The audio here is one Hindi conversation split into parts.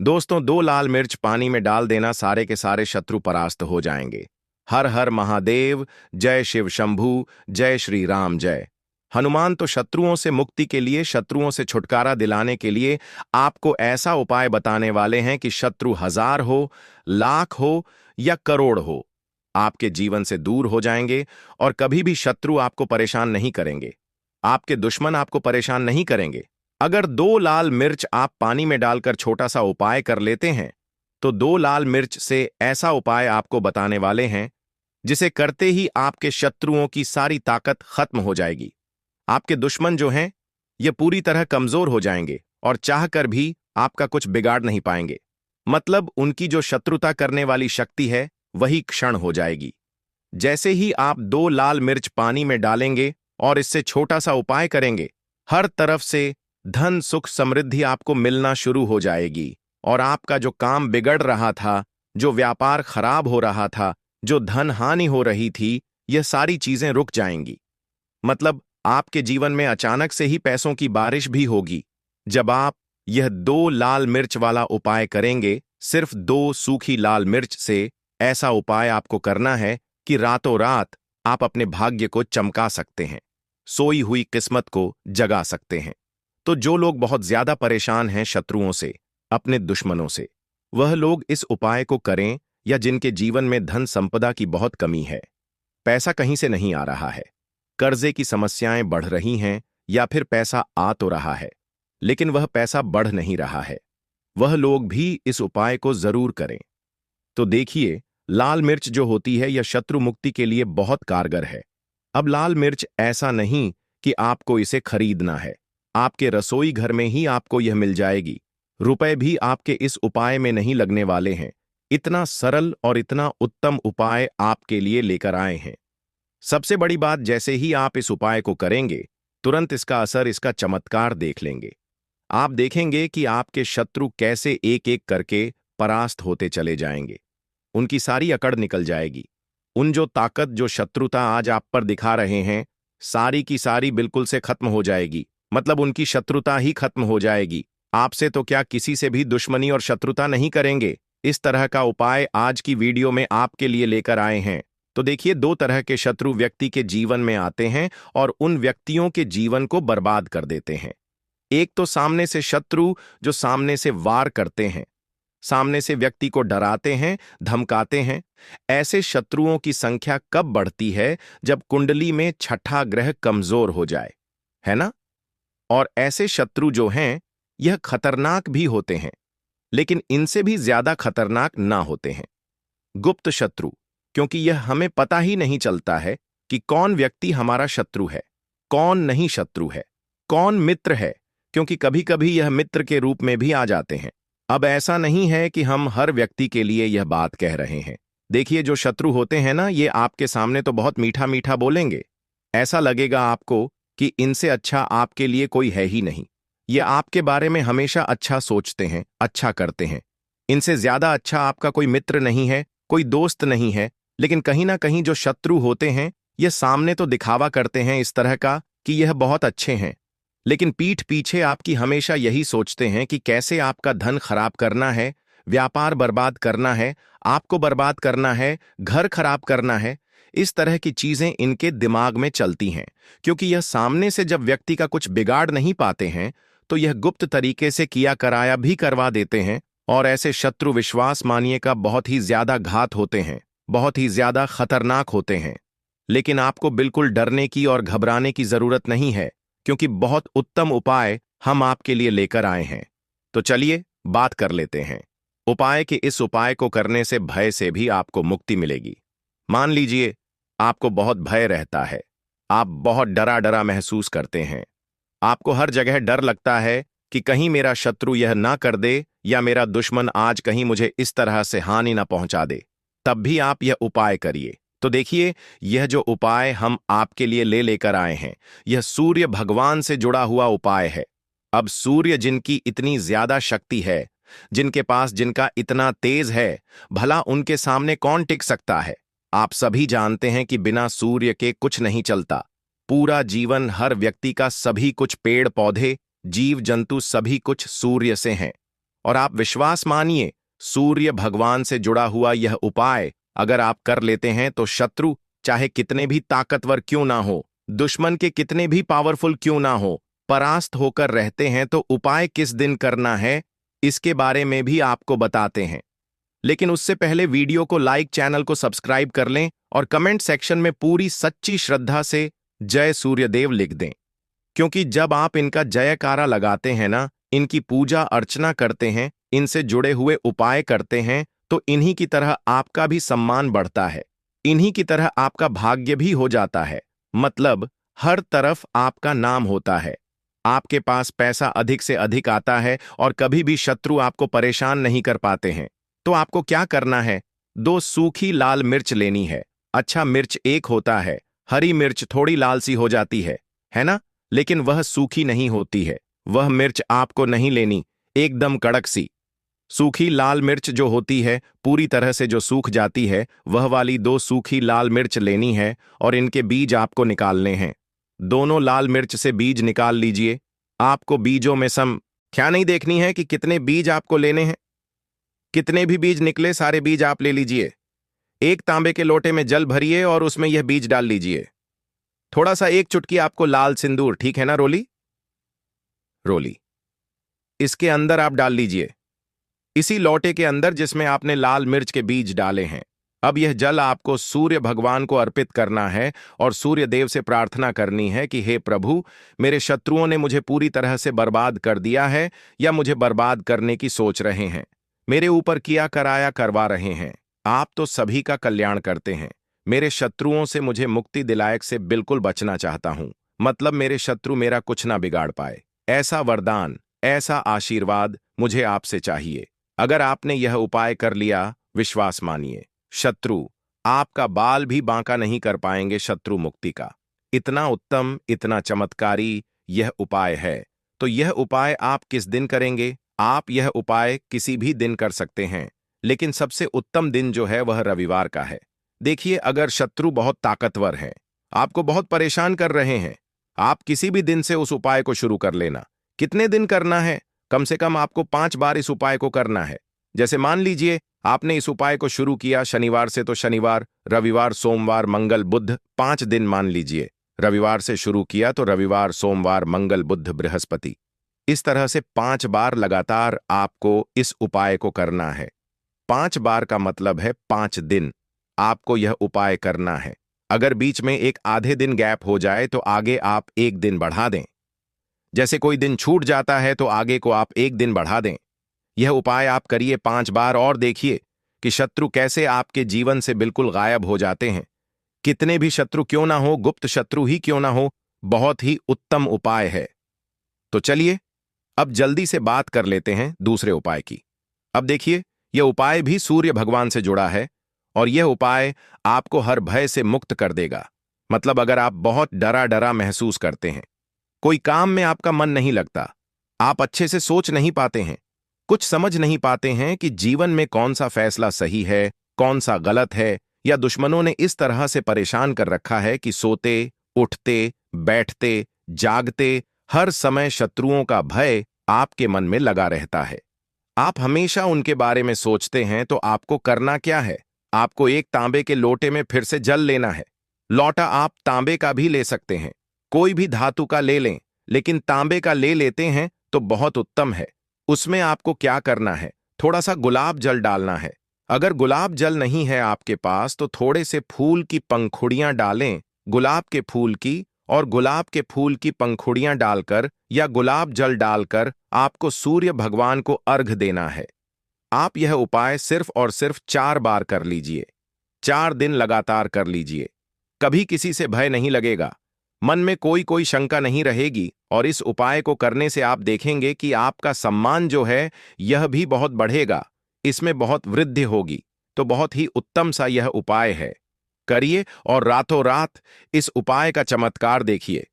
दोस्तों, 2 लाल मिर्च पानी में डाल देना, सारे के सारे शत्रु परास्त हो जाएंगे। हर हर महादेव, जय शिव शंभू, जय श्री राम जय। हनुमान तो शत्रुओं से मुक्ति के लिए, शत्रुओं से छुटकारा दिलाने के लिए आपको ऐसा उपाय बताने वाले हैं कि शत्रु 1000 हो, लाख हो या करोड़ हो, आपके जीवन से दूर हो जाएंगे और कभी भी शत्रु आपको परेशान नहीं करेंगे। आपके दुश्मन आपको परेशान नहीं करेंगे। अगर 2 लाल मिर्च आप पानी में डालकर छोटा सा उपाय कर लेते हैं, तो 2 लाल मिर्च से ऐसा उपाय आपको बताने वाले हैं जिसे करते ही आपके शत्रुओं की सारी ताकत खत्म हो जाएगी। आपके दुश्मन जो हैं, ये पूरी तरह कमजोर हो जाएंगे और चाहकर भी आपका कुछ बिगाड़ नहीं पाएंगे। मतलब उनकी जो शत्रुता करने वाली शक्ति है, वही क्षण हो जाएगी। जैसे ही आप 2 लाल मिर्च पानी में डालेंगे और इससे छोटा सा उपाय करेंगे, हर तरफ से धन सुख समृद्धि आपको मिलना शुरू हो जाएगी और आपका जो काम बिगड़ रहा था, जो व्यापार खराब हो रहा था, जो धन हानि हो रही थी, यह सारी चीजें रुक जाएंगी। मतलब आपके जीवन में अचानक से ही पैसों की बारिश भी होगी। जब आप यह 2 लाल मिर्च वाला उपाय करेंगे, सिर्फ 2 सूखी लाल मिर्च से ऐसा उपाय आपको करना है कि रातों रात आप अपने भाग्य को चमका सकते हैं, सोई हुई किस्मत को जगा सकते हैं। तो जो लोग बहुत ज्यादा परेशान हैं शत्रुओं से, अपने दुश्मनों से, वह लोग इस उपाय को करें, या जिनके जीवन में धन संपदा की बहुत कमी है, पैसा कहीं से नहीं आ रहा है, कर्जे की समस्याएं बढ़ रही हैं, या फिर पैसा आ तो रहा है लेकिन वह पैसा बढ़ नहीं रहा है, वह लोग भी इस उपाय को जरूर करें। तो देखिए, लाल मिर्च जो होती है, यह शत्रु मुक्ति के लिए बहुत कारगर है। अब लाल मिर्च ऐसा नहीं कि आपको इसे खरीदना है, आपके रसोई घर में ही आपको यह मिल जाएगी। रुपए भी आपके इस उपाय में नहीं लगने वाले हैं। इतना सरल और इतना उत्तम उपाय आपके लिए लेकर आए हैं। सबसे बड़ी बात, जैसे ही आप इस उपाय को करेंगे, तुरंत इसका असर, इसका चमत्कार देख लेंगे। आप देखेंगे कि आपके शत्रु कैसे एक एक करके परास्त होते चले जाएंगे। उनकी सारी अकड़ निकल जाएगी। उन जो ताकत, जो शत्रुता आज आप पर दिखा रहे हैं, सारी की सारी बिल्कुल से खत्म हो जाएगी। मतलब उनकी शत्रुता ही खत्म हो जाएगी। आपसे तो क्या, किसी से भी दुश्मनी और शत्रुता नहीं करेंगे। इस तरह का उपाय आज की वीडियो में आपके लिए लेकर आए हैं। तो देखिए, 2 तरह के शत्रु व्यक्ति के जीवन में आते हैं और उन व्यक्तियों के जीवन को बर्बाद कर देते हैं। एक तो सामने से शत्रु, जो सामने से वार करते हैं, सामने से व्यक्ति को डराते हैं, धमकाते हैं। ऐसे शत्रुओं की संख्या कब बढ़ती है? जब कुंडली में 6ठा ग्रह कमजोर हो जाए, है ना? और ऐसे शत्रु जो हैं, यह खतरनाक भी होते हैं, लेकिन इनसे भी ज्यादा खतरनाक ना होते हैं गुप्त शत्रु। क्योंकि यह हमें पता ही नहीं चलता है कि कौन व्यक्ति हमारा शत्रु है, कौन नहीं शत्रु है, कौन मित्र है, क्योंकि कभी कभी यह मित्र के रूप में भी आ जाते हैं। अब ऐसा नहीं है कि हम हर व्यक्ति के लिए यह बात कह रहे हैं। देखिए, जो शत्रु होते हैं ना, ये आपके सामने तो बहुत मीठा मीठा बोलेंगे। ऐसा लगेगा आपको कि इनसे अच्छा आपके लिए कोई है ही नहीं। ये आपके बारे में हमेशा अच्छा सोचते हैं, अच्छा करते हैं। इनसे ज्यादा अच्छा आपका कोई मित्र नहीं है, कोई दोस्त नहीं है। लेकिन कहीं ना कहीं जो शत्रु होते हैं, ये सामने तो दिखावा करते हैं इस तरह का कि यह बहुत अच्छे हैं, लेकिन पीठ पीछे आपकी हमेशा यही सोचते हैं कि कैसे आपका धन खराब करना है, व्यापार बर्बाद करना है, आपको बर्बाद करना है, घर खराब करना है। इस तरह की चीजें इनके दिमाग में चलती हैं, क्योंकि यह सामने से जब व्यक्ति का कुछ बिगाड़ नहीं पाते हैं, तो यह गुप्त तरीके से किया कराया भी करवा देते हैं। और ऐसे शत्रु, विश्वास मानिए का, बहुत ही ज्यादा घात होते हैं, बहुत ही ज्यादा खतरनाक होते हैं। लेकिन आपको बिल्कुल डरने की और घबराने की जरूरत नहीं है, क्योंकि बहुत उत्तम उपाय हम आपके लिए लेकर आए हैं। तो चलिए बात कर लेते हैं उपाय के। इस उपाय को करने से भय से भी आपको मुक्ति मिलेगी। मान लीजिए आपको बहुत भय रहता है, आप बहुत डरा डरा महसूस करते हैं, आपको हर जगह डर लगता है कि कहीं मेरा शत्रु यह ना कर दे, या मेरा दुश्मन आज कहीं मुझे इस तरह से हानि ना पहुंचा दे। तब भी आप यह उपाय करिए। तो देखिए, यह जो उपाय हम आपके लिए लेकर आए हैं, यह सूर्य भगवान से जुड़ा हुआ उपाय है। अब सूर्य जिनकी इतनी ज्यादा शक्ति है, जिनके पास जिनका इतना तेज है, भला उनके सामने कौन टिक सकता है? आप सभी जानते हैं कि बिना सूर्य के कुछ नहीं चलता। पूरा जीवन हर व्यक्ति का, सभी कुछ, पेड़ पौधे, जीव जंतु, सभी कुछ सूर्य से हैं। और आप विश्वास मानिए, सूर्य भगवान से जुड़ा हुआ यह उपाय अगर आप कर लेते हैं तो शत्रु चाहे कितने भी ताकतवर क्यों ना हो, दुश्मन के कितने भी पावरफुल क्यों ना हो, परास्त होकर रहते हैं। तो उपाय किस दिन करना है इसके बारे में भी आपको बताते हैं, लेकिन उससे पहले वीडियो को लाइक, चैनल को सब्सक्राइब कर लें और कमेंट सेक्शन में पूरी सच्ची श्रद्धा से जय सूर्यदेव लिख दें, क्योंकि जब आप इनका जयकारा लगाते हैं ना, इनकी पूजा अर्चना करते हैं, इनसे जुड़े हुए उपाय करते हैं, तो इन्हीं की तरह आपका भी सम्मान बढ़ता है, इन्हीं की तरह आपका भाग्य भी हो जाता है। मतलब हर तरफ आपका नाम होता है, आपके पास पैसा अधिक से अधिक आता है और कभी भी शत्रु आपको परेशान नहीं कर पाते हैं। तो आपको क्या करना है, 2 सूखी लाल मिर्च लेनी है। अच्छा, मिर्च एक होता है, हरी मिर्च थोड़ी लाल सी हो जाती है ना, लेकिन वह सूखी नहीं होती है। वह मिर्च आपको नहीं लेनी, एकदम कड़क सी। सूखी लाल मिर्च जो होती है, पूरी तरह से जो सूख जाती है, वह वाली 2 सूखी लाल मिर्च लेनी है और इनके बीज आपको निकालने हैं। दोनों लाल मिर्च से बीज निकाल लीजिए। आपको बीजों में संख्या नहीं देखनी है कि कितने बीज आपको लेने हैं, कितने भी बीज निकले सारे बीज आप ले लीजिए। एक तांबे के लोटे में जल भरिए और उसमें यह बीज डाल लीजिए। थोड़ा सा, 1 चुटकी आपको लाल सिंदूर, ठीक है ना रोली, इसके अंदर आप डाल लीजिए, इसी लोटे के अंदर जिसमें आपने लाल मिर्च के बीज डाले हैं। अब यह जल आपको सूर्य भगवान को अर्पित करना है और सूर्य देव से प्रार्थना करनी है कि हे प्रभु, मेरे शत्रुओं ने मुझे पूरी तरह से बर्बाद कर दिया है या मुझे बर्बाद करने की सोच रहे हैं, मेरे ऊपर किया कराया करवा रहे हैं। आप तो सभी का कल्याण करते हैं, मेरे शत्रुओं से मुझे मुक्ति दिलायक से बिल्कुल बचना चाहता हूं, मतलब मेरे शत्रु मेरा कुछ ना बिगाड़ पाए। ऐसा वरदान, ऐसा आशीर्वाद मुझे आपसे चाहिए। अगर आपने यह उपाय कर लिया, विश्वास मानिए, शत्रु आपका बाल भी बांका नहीं कर पाएंगे। शत्रु मुक्ति का इतना उत्तम, इतना चमत्कारी यह उपाय है। तो यह उपाय आप किस दिन करेंगे? आप यह उपाय किसी भी दिन कर सकते हैं, लेकिन सबसे उत्तम दिन जो है वह रविवार का है। देखिए, अगर शत्रु बहुत ताकतवर है, आपको बहुत परेशान कर रहे हैं, आप किसी भी दिन से उस उपाय को शुरू कर लेना। कितने दिन करना है? कम से कम आपको 5 बार इस उपाय को करना है। जैसे मान लीजिए आपने इस उपाय को शुरू किया शनिवार से, तो शनिवार, रविवार, सोमवार, मंगल, बुध, 5 दिन मान लीजिए। रविवार से शुरू किया तो रविवार, सोमवार, मंगल, बुध, बृहस्पति, इस तरह से 5 बार लगातार आपको इस उपाय को करना है। 5 बार का मतलब है 5 दिन आपको यह उपाय करना है। अगर बीच में एक आधे दिन गैप हो जाए तो आगे आप 1 दिन बढ़ा दें। जैसे कोई दिन छूट जाता है तो आगे को आप 1 दिन बढ़ा दें। यह उपाय आप करिए 5 बार और देखिए कि शत्रु कैसे आपके जीवन से बिल्कुल गायब हो जाते हैं। कितने भी शत्रु क्यों ना हो, गुप्त शत्रु ही क्यों ना हो, बहुत ही उत्तम उपाय है। तो चलिए अब जल्दी से बात कर लेते हैं दूसरे उपाय की। अब देखिए, यह उपाय भी सूर्य भगवान से जुड़ा है और यह उपाय आपको हर भय से मुक्त कर देगा। मतलब अगर आप बहुत डरा डरा महसूस करते हैं, कोई काम में आपका मन नहीं लगता, आप अच्छे से सोच नहीं पाते हैं, कुछ समझ नहीं पाते हैं कि जीवन में कौन सा फैसला सही है, कौन सा गलत है, या दुश्मनों ने इस तरह से परेशान कर रखा है कि सोते, उठते, बैठते, जागते हर समय शत्रुओं का भय आपके मन में लगा रहता है। आप हमेशा उनके बारे में सोचते हैं। तो आपको करना क्या है? आपको एक तांबे के लोटे में फिर से जल लेना है। लोटा आप तांबे का भी ले सकते हैं, कोई भी धातु का ले लें, लेकिन तांबे का ले लेते हैं तो बहुत उत्तम है। उसमें आपको क्या करना है, थोड़ा सा गुलाब जल डालना है। अगर गुलाब जल नहीं है आपके पास तो थोड़े से फूल की पंखुड़ियां डालें, गुलाब के फूल की, और गुलाब के फूल की पंखुड़ियां डालकर या गुलाब जल डालकर आपको सूर्य भगवान को अर्घ देना है। आप यह उपाय सिर्फ और सिर्फ 4 बार कर लीजिए, 4 दिन लगातार कर लीजिए। कभी किसी से भय नहीं लगेगा, मन में कोई शंका नहीं रहेगी, और इस उपाय को करने से आप देखेंगे कि आपका सम्मान जो है यह भी बहुत बढ़ेगा, इसमें बहुत वृद्धि होगी। तो बहुत ही उत्तम सा यह उपाय है, करिए और रातों रात इस उपाय का चमत्कार देखिए।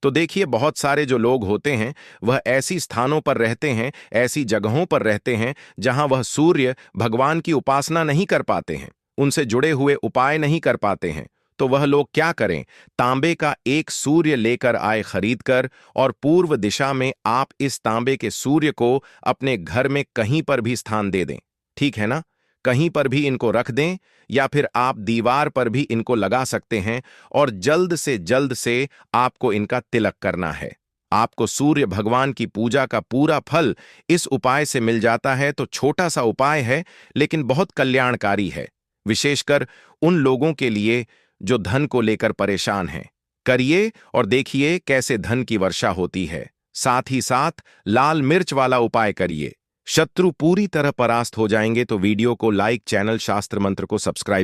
तो देखिए, बहुत सारे जो लोग होते हैं वह ऐसी स्थानों पर रहते हैं, ऐसी जगहों पर रहते हैं जहां वह सूर्य भगवान की उपासना नहीं कर पाते हैं, उनसे जुड़े हुए उपाय नहीं कर पाते हैं। तो वह लोग क्या करें, तांबे का एक सूर्य लेकर आए खरीदकर, और पूर्व दिशा में आप इस तांबे के सूर्य को अपने घर में कहीं पर भी स्थान दे दें। ठीक है ना? कहीं पर भी इनको रख दें, या फिर आप दीवार पर भी इनको लगा सकते हैं, और जल्द से आपको इनका तिलक करना है। आपको सूर्य भगवान की पूजा का पूरा फल इस उपाय से मिल जाता है। तो छोटा सा उपाय है, लेकिन बहुत कल्याणकारी है, विशेषकर उन लोगों के लिए जो धन को लेकर परेशान हैं। करिए और देखिए कैसे धन की वर्षा होती है। साथ ही साथ लाल मिर्च वाला उपाय करिए, शत्रु पूरी तरह परास्त हो जाएंगे। तो वीडियो को लाइक, चैनल शास्त्र मंत्र को सब्सक्राइब